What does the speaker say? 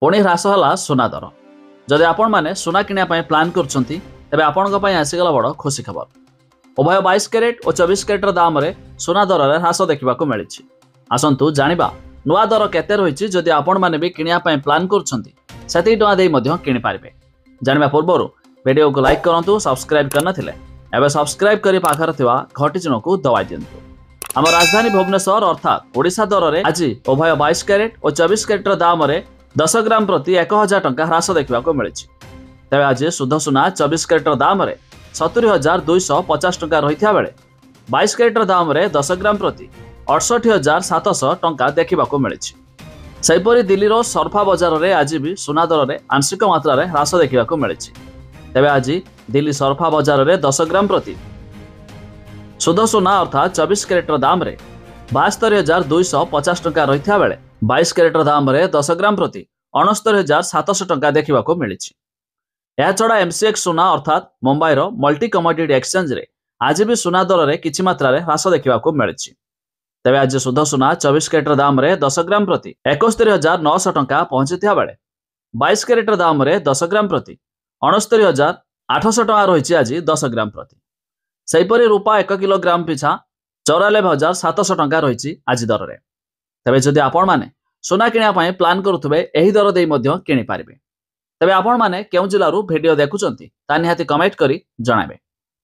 पुणी ह्रास है सुना दर जदि आपण मैंने सुना किणापी प्लां कर आसीगला बड़ खुशी खबर। उभय 22 कैरेट और 24 कैरेटर दाम रे सुना दर में ह्रास देखा मिली। आसतु जाना नुआ दर केते रही जदि आपण मैंने भी किणापी प्लां कर किपारे। जाना पूर्व वीडियो को लाइक करूँ, सब्सक्राइब करनथिले एबे सब्सक्राइब करी पाखर थिबा घंटी चिन्ह को दबाई दिंतु। आम राजधानी भुवनेश्वर अर्थात ओडिशा दर में आज उभय 22 कैरेट और 24 कैरेटर दाम रे 10 ग्राम प्रति 1000 टंका ह्रास देखा मिली। तेज आज शुद्ध सुना 24 कैरेटर दाम रे 70,250 टंका रही बेले 22 कैरेटर दाम रे 10 ग्राम प्रति 68,700 टंका देखा मिली। सेहीपरि दिल्ली रो सरफा बजार में आज भी सुना दर में आंशिक मात्रा रे ह्रास देखा मिली। तेज आज दिल्ली सरफा बजार में 10 ग्राम प्रति शुद्ध सुना अर्थात 24 कैरेटर दाम रे 72,250 टंका रही बेले 22 कैरेटर दाम रे 10 ग्राम प्रति 69,700 टंका देखा मिली। यह छड़ा एमसीएक्स सुना अर्थात मुंबई रो मल्टी कमोडिटी एक्सचेंज रे आज भी सुना दर में किछि मात्रा रे ह्रास देखा मिली। तेज आज शुद्ध सुना 24 कैरेटर दाम रे 10 ग्राम प्रति 71,900 टंका पहुंची बेले 22 कैरेटर दाम रे 10 ग्राम प्रति 69,800 टंका रही आज 10 ग्राम प्रति। सेहीपरि रूपा 1 किलोग्राम पिछा 94,700 टंका रही आज दर में। तेज जदि आपण मैंने सुना किणापी प्लां करुवे यही दर दे किपारे। तेज आपण मैंने केउ जिलू भिडियो देखुंत निहाती कमेंट करी जणाबे।